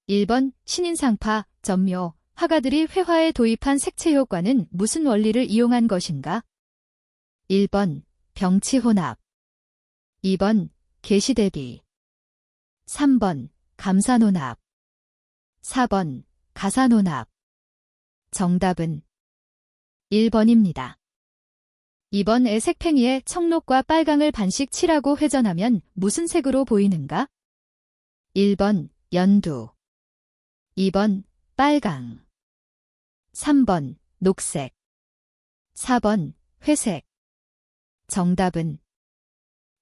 1번 신인상파, 전묘, 화가들이 회화에 도입한 색채 효과는 무슨 원리를 이용한 것인가? 1번 병치혼합, 2번 계시대비, 3번 감사논합, 4번 가사논합. 정답은 1번입니다. 2번 애색팽이에 청록과 빨강을 반씩 칠하고 회전하면 무슨 색으로 보이는가? 1번 연두, 2번 빨강, 3번 녹색, 4번 회색. 정답은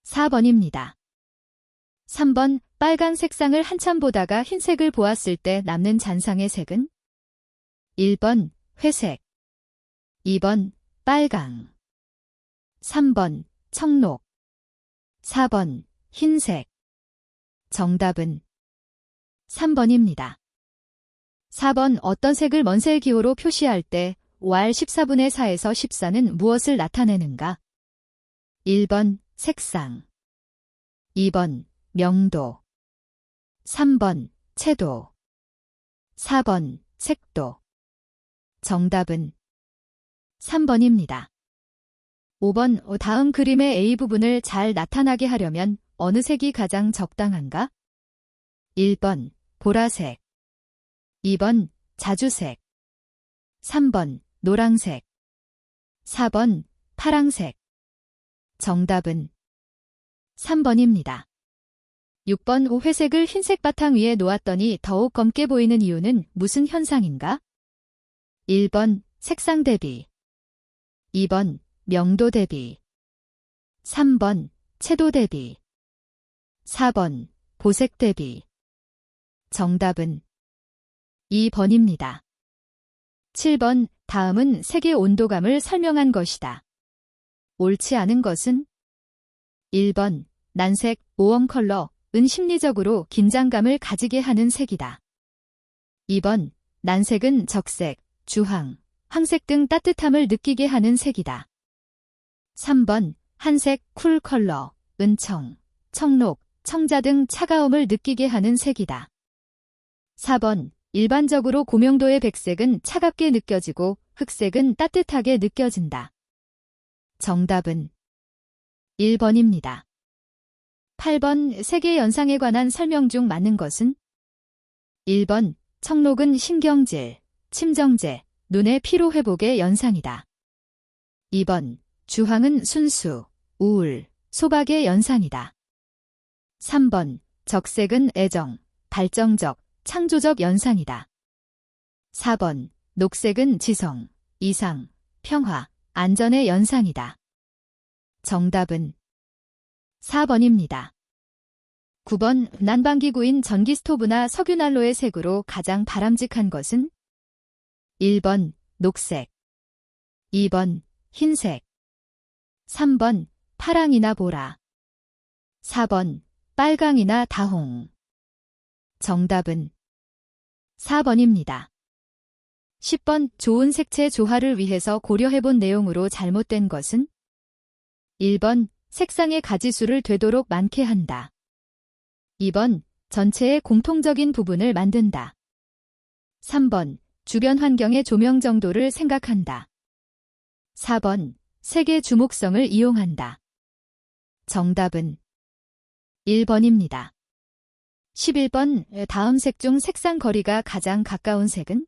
4번입니다. 3번 빨간 색상을 한참 보다가 흰색을 보았을 때 남는 잔상의 색은? 1번 회색, 2번 빨강, 3번 청록, 4번 흰색. 정답은 3번입니다. 4번 어떤 색을 먼세의 기호로 표시할 때 월 14분의 4에서 14는 무엇을 나타내는가? 1번 색상, 2번 명도, 3번 채도, 4번 색도. 정답은 3번입니다. 5번 다음 그림의 A 부분을 잘 나타나게 하려면 어느 색이 가장 적당한가? 1번 보라색, 2번 자주색, 3번 노란색, 4번 파랑색. 정답은 3번입니다. 6번 회색을 흰색 바탕 위에 놓았더니 더욱 검게 보이는 이유는 무슨 현상인가? 1번 색상 대비, 2번 명도 대비, 3번 채도 대비, 4번 보색 대비. 정답은 2번입니다. 7번 다음은 색의 온도감을 설명한 것이다. 옳지 않은 것은? 1번 난색, 오엄 컬러은 심리적으로 긴장감을 가지게 하는 색이다. 2번 난색은 적색, 주황, 황색 등 따뜻함을 느끼게 하는 색이다. 3번 한색, 쿨 컬러, 은청, 청록, 청자 등 차가움을 느끼게 하는 색이다. 4번 일반적으로 고명도의 백색은 차갑게 느껴지고 흑색은 따뜻하게 느껴진다. 정답은 1번입니다. 8번 색의 연상에 관한 설명 중 맞는 것은? 1번 청록은 신경질, 침정제, 눈의 피로 회복의 연상이다. 2번 주황은 순수, 우울, 소박의 연상이다. 3번 적색은 애정, 발정적, 창조적 연상이다. 4번 녹색은 지성, 이상, 평화, 안전의 연상이다. 정답은 4번입니다. 9번 난방기구인 전기스토브나 석유난로의 색으로 가장 바람직한 것은? 1번 녹색, 2번 흰색, 3번 파랑이나 보라, 4번 빨강이나 다홍. 정답은 4번입니다. 10번 좋은 색채 조화를 위해서 고려해본 내용으로 잘못된 것은? 1번 색상의 가지수를 되도록 많게 한다. 2번 전체의 공통적인 부분을 만든다. 3번 주변 환경의 조명 정도를 생각한다. 4번 색의 주목성을 이용한다. 정답은 1번입니다. 11번 다음 색 중 색상 거리가 가장 가까운 색은?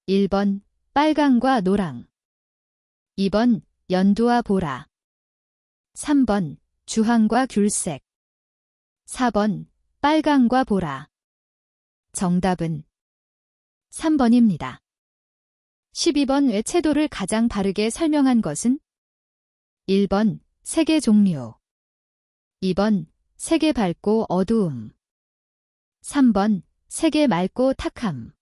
1번 빨강과 노랑, 2번 연두와 보라, 3번 주황과 귤색, 4번 빨강과 보라. 정답은 3번입니다. 12번 채도를 가장 바르게 설명한 것은? 1번 색의 종류, 2번 색의 밝고 어두움, 3번 색의 맑고 탁함,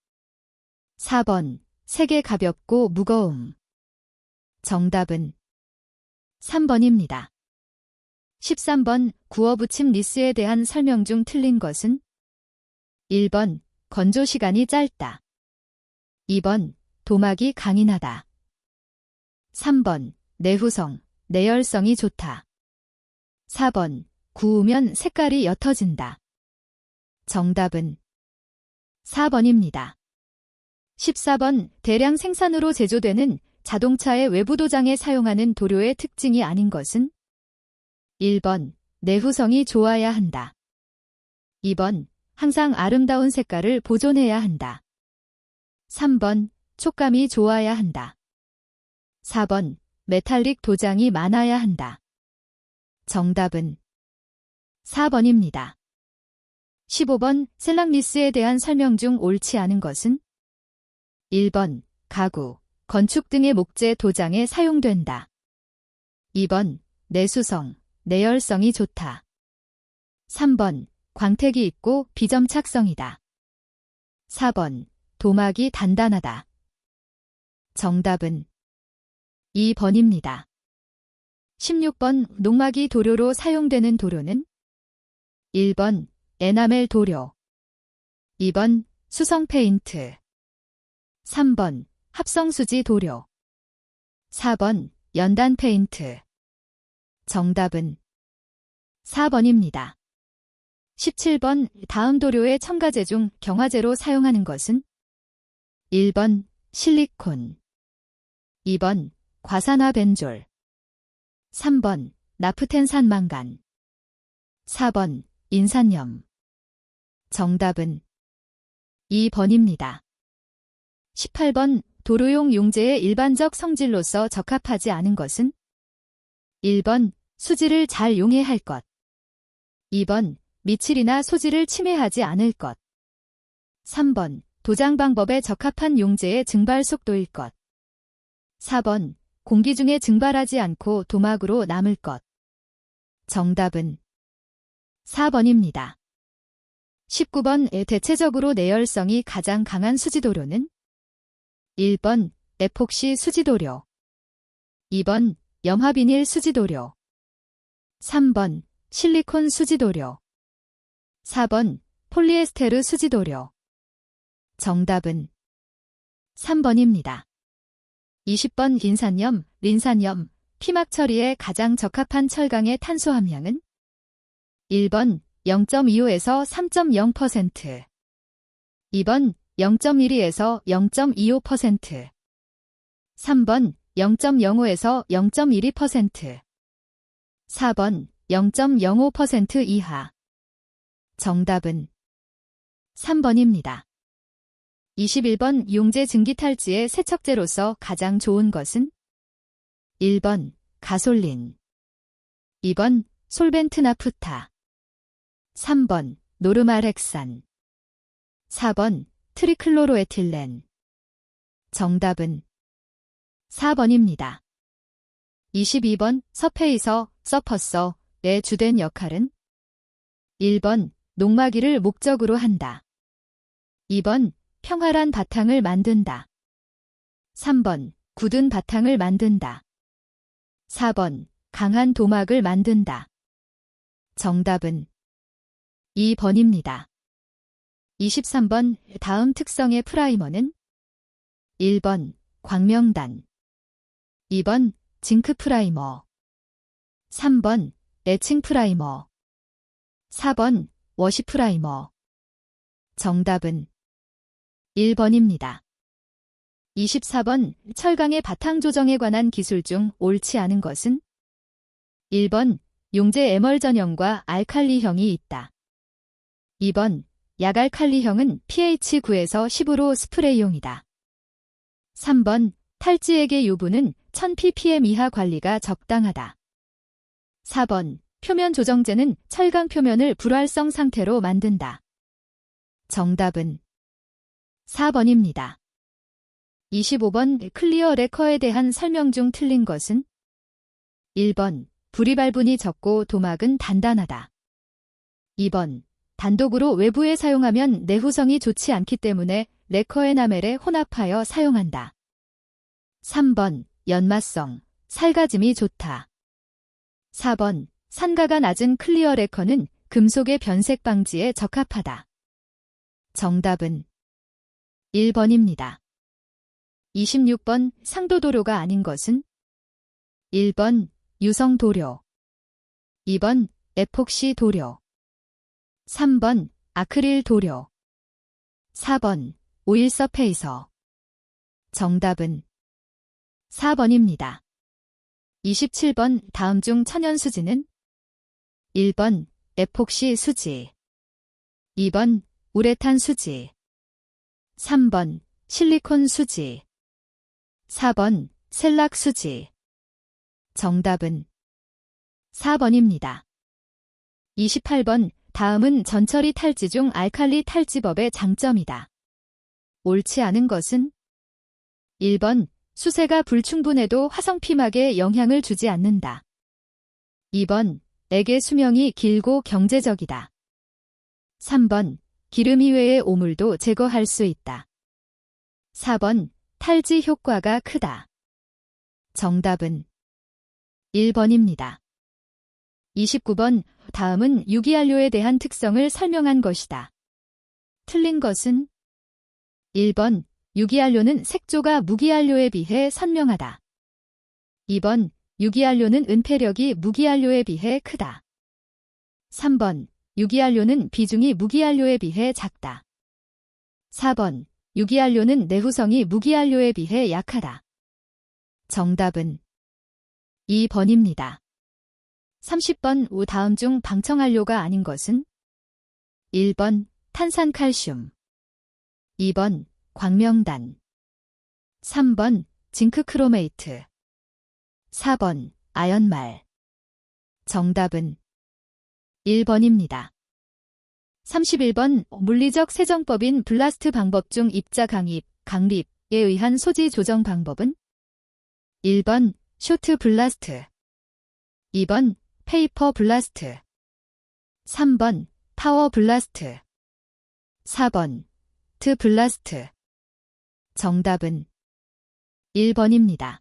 4번 색의 가볍고 무거움. 정답은 3번입니다. 13번 구어 붙임 리스에 대한 설명 중 틀린 것은? 1번 건조 시간이 짧다, 2번 도막이 강인하다, 3번 내후성, 내열성이 좋다, 4번 구우면 색깔이 옅어진다. 정답은 4번입니다. 14번 대량 생산으로 제조되는 자동차의 외부 도장에 사용하는 도료의 특징이 아닌 것은? 1번 내후성이 좋아야 한다. 2번 항상 아름다운 색깔을 보존해야 한다. 3번 촉감이 좋아야 한다. 4번 메탈릭 도장이 많아야 한다. 정답은 4번입니다. 15번 셀락리스에 대한 설명 중 옳지 않은 것은? 1번 가구, 건축 등의 목재 도장에 사용된다. 2번 내수성, 내열성이 좋다. 3번 광택이 있고 비점착성이다. 4번 도막이 단단하다. 정답은 2번입니다. 16번 농막이 도료로 사용되는 도료는? 1번 에나멜 도료, 2번 수성 페인트, 3번 합성수지 도료, 4번 연단 페인트. 정답은 4번입니다. 17번 다음 도료의 첨가제 중 경화제로 사용하는 것은? 1번 실리콘, 2번 과산화 벤졸, 3번 나프텐산 망간, 4번 인산염. 정답은 2번입니다. 18번 도료용 용제의 일반적 성질로서 적합하지 않은 것은? 1번 수지를 잘 용해할 것, 2번 미칠이나 소지를 침해하지 않을 것, 3번 도장 방법에 적합한 용제의 증발 속도일 것, 4번 공기 중에 증발하지 않고 도막으로 남을 것. 정답은 4번입니다. 19번 대체적으로 내열성이 가장 강한 수지도료는? 1번 에폭시 수지도료, 2번 염화비닐 수지도료, 3번 실리콘 수지도료, 4번 폴리에스테르 수지도료. 정답은 3번입니다. 20번 인산염, 린산염, 피막 처리에 가장 적합한 철강의 탄소 함량은? 1번 0.25에서 3.0%, 2번 0.12에서 0.25%, 3번 0.05에서 0.12%, 4번 0.05% 이하. 정답은 3번입니다. 21번 용제 증기 탈지의 세척제로서 가장 좋은 것은? 1번 가솔린, 2번 솔벤트 나프타, 3번 노르말헥산, 4번 트리클로로에틸렌. 정답은 4번입니다. 22번 서페이서, 서퍼서의 주된 역할은? 1번 농막이를 목적으로 한다. 2번 평활한 바탕을 만든다. 3번 굳은 바탕을 만든다. 4번 강한 도막을 만든다. 정답은 2번입니다. 23번 다음 특성의 프라이머는? 1번 광명단, 2번 징크 프라이머, 3번 에칭 프라이머, 4번 워시 프라이머. 정답은 1번입니다. 24번 철강의 바탕 조정에 관한 기술 중 옳지 않은 것은? 1번 용제 에멀전형과 알칼리형이 있다. 2번 약알칼리형은 pH 9에서 10으로 스프레이용이다. 3번 탈지액의 유분은 1000ppm 이하 관리가 적당하다. 4번 표면 조정제는 철강 표면을 불활성 상태로 만든다. 정답은 4번입니다. 25번 클리어 레커에 대한 설명 중 틀린 것은? 1번 불이발분이 적고 도막은 단단하다. 2번 단독으로 외부에 사용하면 내후성이 좋지 않기 때문에 레커 에나멜에 혼합하여 사용한다. 3번 연마성, 살가짐이 좋다. 4번 산가가 낮은 클리어 레커는 금속의 변색 방지에 적합하다. 정답은 1번입니다. 26번 상도도료가 아닌 것은? 1번 유성 도료, 2번 에폭시 도료, 3번 아크릴 도료, 4번 오일 서페이서. 정답은 4번입니다. 27번 다음 중 천연수지는 1번 에폭시 수지, 2번 우레탄 수지, 3번 실리콘 수지, 4번 셀락 수지. 정답은 4번입니다. 28번 다음은 전처리 탈지 중 알칼리 탈지법의 장점이다. 옳지 않은 것은 1번 수세가 불충분해도 화성피막에 영향을 주지 않는다. 2번 액의 수명이 길고 경제적이다. 3번 기름 이외의 오물도 제거할 수 있다. 4번 탈지 효과가 크다. 정답은 1번입니다. 29번 다음은 유기안료에 대한 특성을 설명한 것이다. 틀린 것은 1번 유기안료는 색조가 무기안료에 비해 선명하다. 2번 유기안료는 은폐력이 무기안료에 비해 크다. 3번 유기안료는 비중이 무기안료에 비해 작다. 4번 유기안료는 내후성이 무기안료에 비해 약하다. 정답은 2번입니다. 30번 우 다음 중 방청안료가 아닌 것은 1번 탄산칼슘, 2번 광명단, 3번 징크크로메이트, 4번 아연말. 정답은 1번입니다. 31번 물리적 세정법인 블라스트 방법 중 입자 강입, 강립에 의한 소지 조정 방법은 1번 쇼트 블라스트, 2번 페이퍼 블라스트, 3번 파워 블라스트, 4번 트 블라스트. 정답은 1번입니다.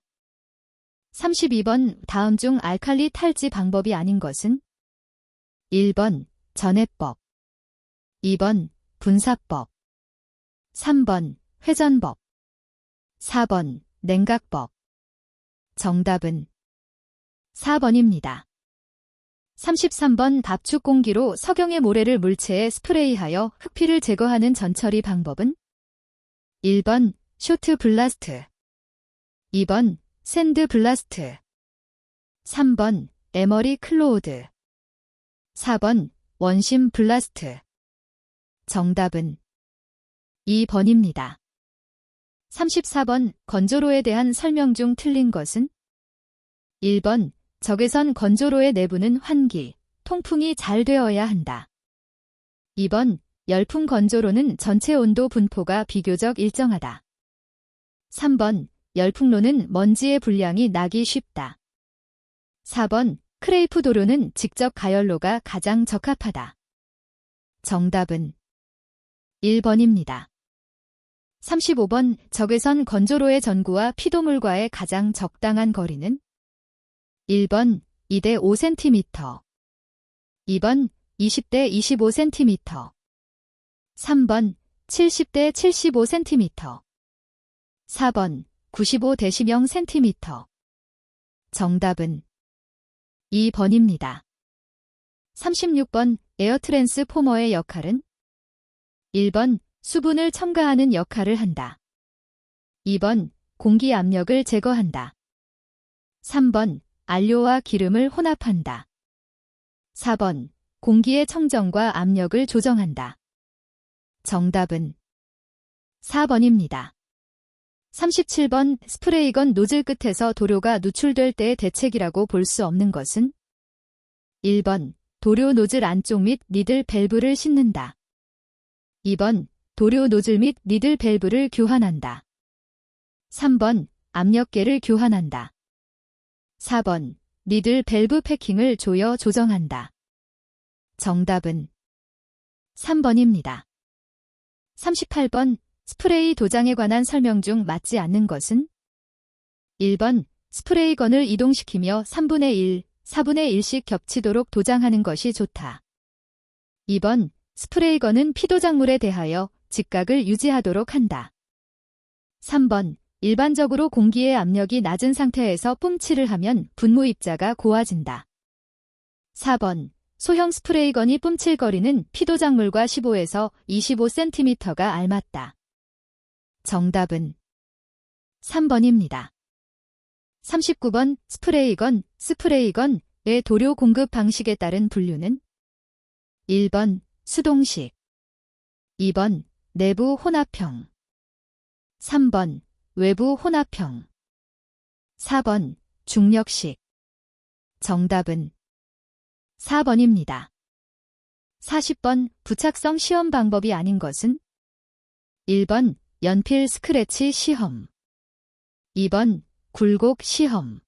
32번 다음 중 알칼리 탈지 방법이 아닌 것은 1번 전해법, 2번 분사법, 3번 회전법, 4번 냉각법. 정답은 4번입니다. 33번 밥축 공기로 석영의 모래를 물체에 스프레이하여 흙피를 제거하는 전처리 방법은 1번 쇼트 블라스트, 2번 샌드 블라스트, 3번 에머리 클로우드, 4번 원심 블라스트. 정답은 2번입니다. 34번 건조로에 대한 설명 중 틀린 것은 1번 적외선 건조로의 내부는 환기, 통풍이 잘 되어야 한다. 2번 열풍 건조로는 전체 온도 분포가 비교적 일정하다. 3번 열풍로는 먼지의 분량이 나기 쉽다. 4번 크레이프 도료는 직접 가열로가 가장 적합하다. 정답은 1번입니다. 35번 적외선 건조로의 전구와 피도물과의 가장 적당한 거리는 1번 2대 5cm, 2번 20대 25cm, 3번 70대 75cm, 4번 95대 0cm. 정답은 2번입니다. 36번 에어 트랜스포머의 역할은 1번 수분을 첨가하는 역할을 한다. 2번 공기 압력을 제거한다. 3번 안료와 기름을 혼합한다. 4번 공기의 청정과 압력을 조정한다. 정답은 4번입니다. 37번 스프레이건 노즐 끝에서 도료가 누출될 때의 대책이라고 볼 수 없는 것은 1번 도료 노즐 안쪽 및 니들 밸브를 씻는다. 2번 도료 노즐 및 니들 밸브를 교환한다. 3번 압력계를 교환한다. 4번 니들 밸브 패킹을 조여 조정한다. 정답은 3번입니다. 38번 스프레이 도장에 관한 설명 중 맞지 않는 것은 1번 스프레이건을 이동시키며 3분의 1, 4분의 1씩 겹치도록 도장하는 것이 좋다. 2번 스프레이건은 피도작물에 대하여 직각을 유지하도록 한다. 3번 일반적으로 공기의 압력이 낮은 상태에서 뿜칠을 하면 분무 입자가 고와진다. 4번 소형 스프레이건이 뿜칠거리는 피도작물과 15에서 25cm가 알맞다. 정답은 3번입니다. 39번 스프레이건의 도료 공급 방식에 따른 분류는 1번 수동식, 2번 내부 혼합형, 3번 외부 혼합형, 4번 중력식. 정답은 4번입니다. 40번 부착성 시험 방법이 아닌 것은 1번 연필 스크래치 시험, 2번 굴곡 시험,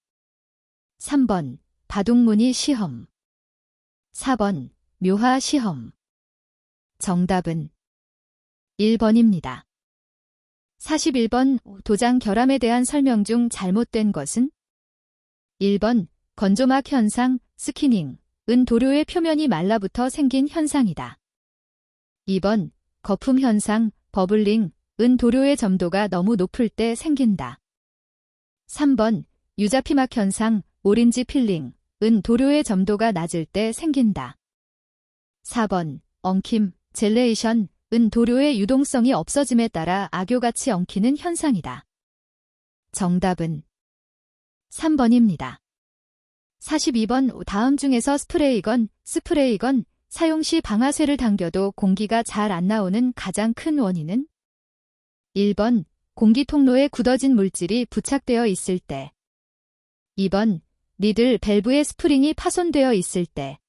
3번 바둑무늬 시험, 4번 묘화 시험. 정답은 1번입니다. 41번 도장 결함에 대한 설명 중 잘못된 것은 1번 건조막 현상, 스키닝, 은 도료의 표면이 말라붙어 생긴 현상이다. 2번 거품 현상, 버블링, 은 도료의 점도가 너무 높을 때 생긴다. 3번 유자피막 현상, 오렌지 필링, 은 도료의 점도가 낮을 때 생긴다. 4번 엉킴, 젤레이션, 은 도료의 유동성이 없어짐에 따라 악교같이 엉키는 현상이다. 정답은 3번입니다. 42번 다음 중에서 스프레이건 사용 시 방아쇠를 당겨도 공기가 잘 안 나오는 가장 큰 원인은 1번 공기 통로에 굳어진 물질이 부착되어 있을 때, 2번 니들 밸브의 스프링이 파손되어 있을 때,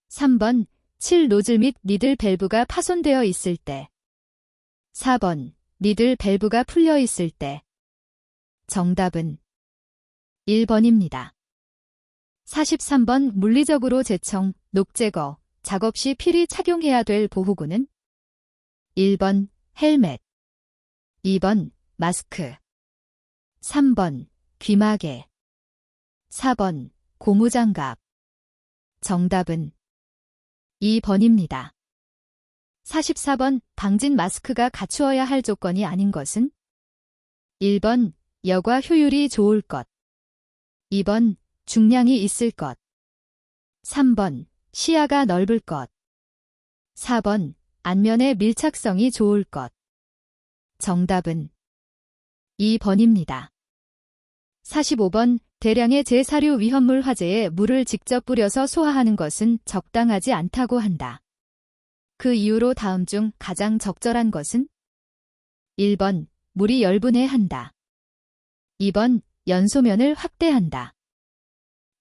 3번 칠 노즐 및 니들 밸브가 파손되어 있을 때, 4번 니들 밸브가 풀려 있을 때. 정답은 1번입니다. 43번 물리적으로 제청, 녹 제거, 작업 시 필히 착용해야 될 보호구는 1번 헬멧, 2번 마스크, 3번 귀마개, 4번 고무장갑. 정답은 2번입니다. 44번 방진 마스크가 갖추어야 할 조건이 아닌 것은 1번 여과 효율이 좋을 것, 2번 중량이 있을 것, 3번 시야가 넓을 것, 4번 안면의 밀착성이 좋을 것. 정답은 2번입니다. 45번 대량의 제사류 위험물 화재에 물을 직접 뿌려서 소화하는 것은 적당하지 않다고 한다. 그 이유로 다음 중 가장 적절한 것은 1번 물이 열분해한다, 2번 연소면을 확대한다,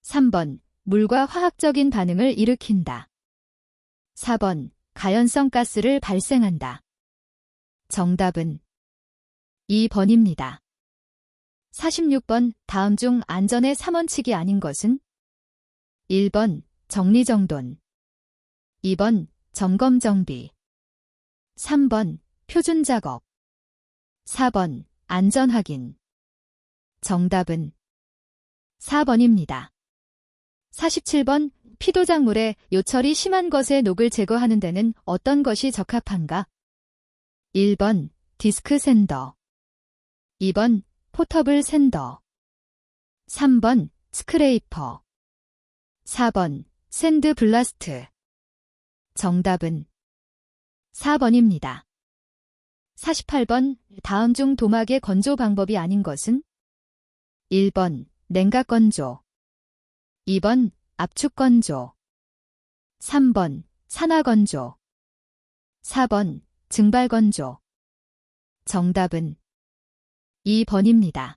3번 물과 화학적인 반응을 일으킨다, 4번 가연성 가스를 발생한다. 정답은 2번입니다. 46번 다음 중 안전의 3원칙이 아닌 것은 1번 정리정돈, 2번 점검정비, 3번 표준작업, 4번 안전확인. 정답은 4번입니다. 47번 피도작물에 요철이 심한 것의 녹을 제거하는 데는 어떤 것이 적합한가? 1번 디스크 샌더, 2번 포터블 샌더, 3번 스크레이퍼, 4번 샌드 블라스트. 정답은 4번입니다. 48번 다음 중 도막의 건조 방법이 아닌 것은 1번 냉각 건조, 2번 압축 건조, 3번 산화 건조, 4번 증발 건조. 정답은 2번입니다.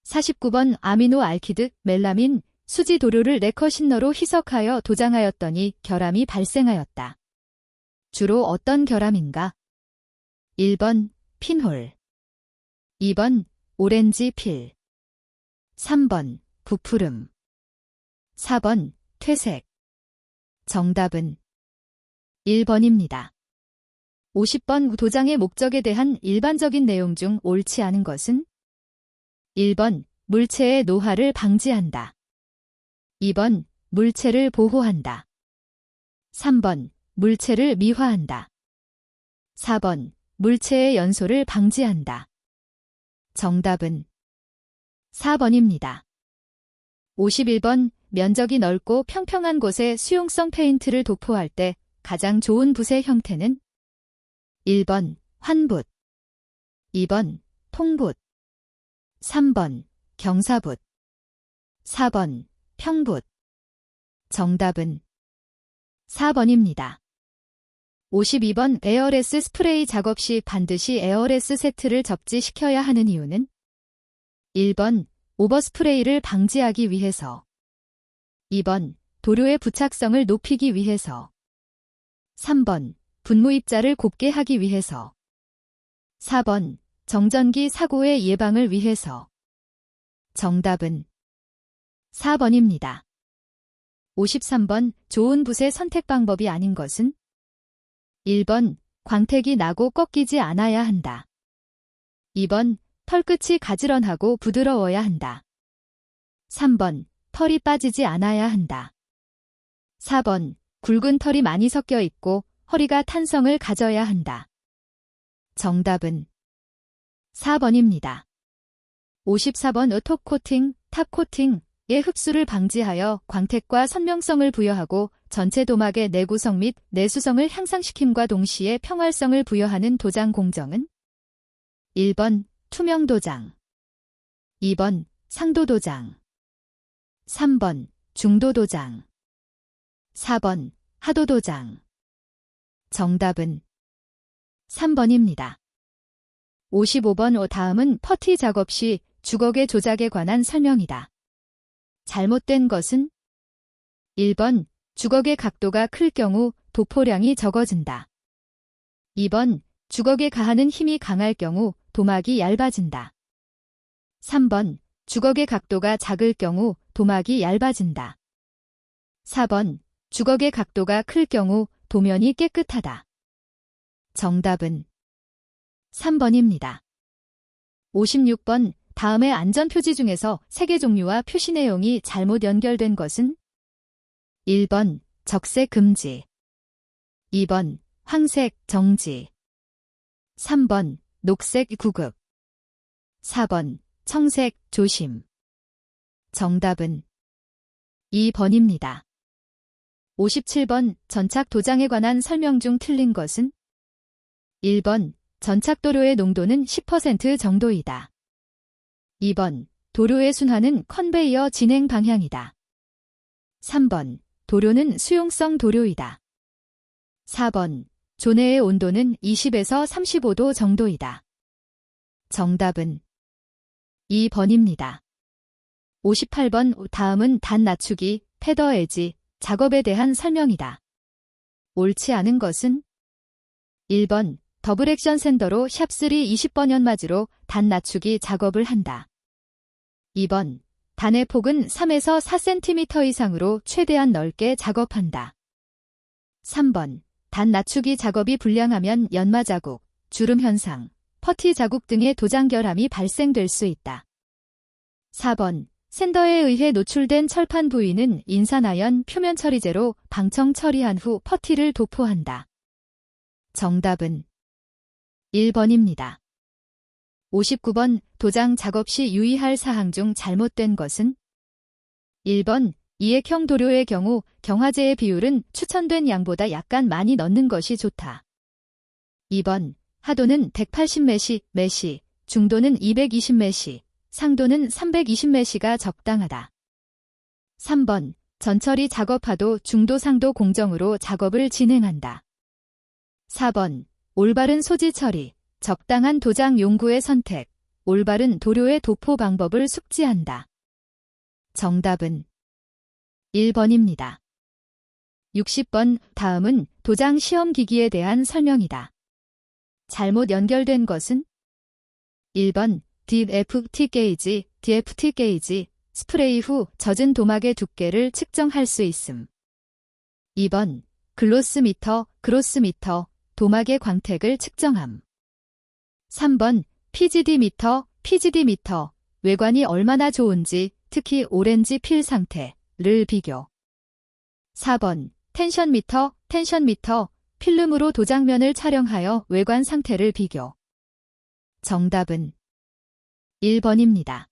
49번 아미노 알키드, 멜라민, 수지 도료를 네커신너로 희석하여 도장하였더니 결함이 발생하였다. 주로 어떤 결함인가? 1번 핀홀, 2번 오렌지 필, 3번 부푸름, 4번 퇴색. 정답은 1번입니다. 50번 도장의 목적에 대한 일반적인 내용 중 옳지 않은 것은 1번 물체의 노화를 방지한다, 2번 물체를 보호한다, 3번 물체를 미화한다, 4번 물체의 연소를 방지한다. 정답은 4번입니다. 51번 면적이 넓고 평평한 곳에 수용성 페인트를 도포할 때 가장 좋은 붓의 형태는 1번 환붓, 2번 통붓, 3번 경사붓, 4번 평붓. 정답은 4번입니다. 52번 에어레스 스프레이 작업 시 반드시 에어레스 세트를 접지시켜야 하는 이유는 1번 오버스프레이를 방지하기 위해서, 2번 도료의 부착성을 높이기 위해서, 3번 분무 입자를 곱게 하기 위해서, 4번 정전기 사고의 예방을 위해서. 정답은 4번입니다. 53번 좋은 붓의 선택 방법이 아닌 것은 1번 광택이 나고 꺾이지 않아야 한다. 2번 털끝이 가지런하고 부드러워야 한다. 3번 털이 빠지지 않아야 한다. 4번 굵은 털이 많이 섞여 있고 허리가 탄성을 가져야 한다. 정답은 4번입니다. 54번 톱코팅, 탑코팅의 흡수를 방지하여 광택과 선명성을 부여하고 전체 도막의 내구성 및 내수성을 향상시킴과 동시에 평활성을 부여하는 도장 공정은 1번 투명 도장, 2번 상도 도장, 3번 중도 도장, 4번 하도 도장. 정답은 3번입니다. 55번 다음은 퍼티 작업 시 주걱의 조작에 관한 설명이다. 잘못된 것은 1번 주걱의 각도가 클 경우 도포량이 적어진다. 2번 주걱에 가하는 힘이 강할 경우 도막이 얇아진다. 3번 주걱의 각도가 작을 경우 도막이 얇아진다. 4번 주걱의 각도가 클 경우 도면이 깨끗하다. 정답은 3번입니다. 56번 다음의 안전표지 중에서 색의 종류와 표시 내용이 잘못 연결된 것은 1번 적색 금지, 2번 황색 정지, 3번 녹색 구급, 4번 청색 조심. 정답은 2번입니다. 57번 전착 도장에 관한 설명 중 틀린 것은 1번 전착 도료의 농도는 10% 정도이다. 2번 도료의 순환은 컨베이어 진행 방향이다. 3번 도료는 수용성 도료이다. 4번 조내의 온도는 20에서 35도 정도이다. 정답은 2번입니다. 58번 다음은 단 낮추기, 패더 에지 작업에 대한 설명이다. 옳지 않은 것은 1번 더블 액션 샌더로 샵3 20번 연마지로 단 낮추기 작업을 한다. 2번 단의 폭은 3에서 4cm 이상으로 최대한 넓게 작업한다. 3번 단 낮추기 작업이 불량하면 연마 자국, 주름 현상, 퍼티 자국 등의 도장 결함이 발생될 수 있다. 4번 샌더에 의해 노출된 철판 부위는 인산아연 표면 처리제로 방청 처리한 후 퍼티를 도포한다. 정답은 1번입니다. 59번 도장 작업 시 유의할 사항 중 잘못된 것은 1번 이액형 도료의 경우 경화제의 비율은 추천된 양보다 약간 많이 넣는 것이 좋다. 2번 하도는 180메시, 메시, 중도는 220메시, 상도는 320메시가 적당하다. 3번 전처리 작업하도 중도 상도 공정으로 작업을 진행한다. 4번 올바른 소지 처리, 적당한 도장 용구의 선택, 올바른 도료의 도포 방법을 숙지한다. 정답은 1번입니다. 60번 다음은 도장 시험 기기에 대한 설명이다. 잘못 연결된 것은 1번 DFT 게이지, DFT 게이지, 스프레이 후 젖은 도막의 두께를 측정할 수 있음. 2번 글로스미터, 그로스미터, 도막의 광택을 측정함. 3번 PGD 미터, 외관이 얼마나 좋은지, 특히 오렌지 필 상태를 비교. 4번 텐션 미터, 필름으로 도장면을 촬영하여 외관 상태를 비교. 정답은 1번입니다.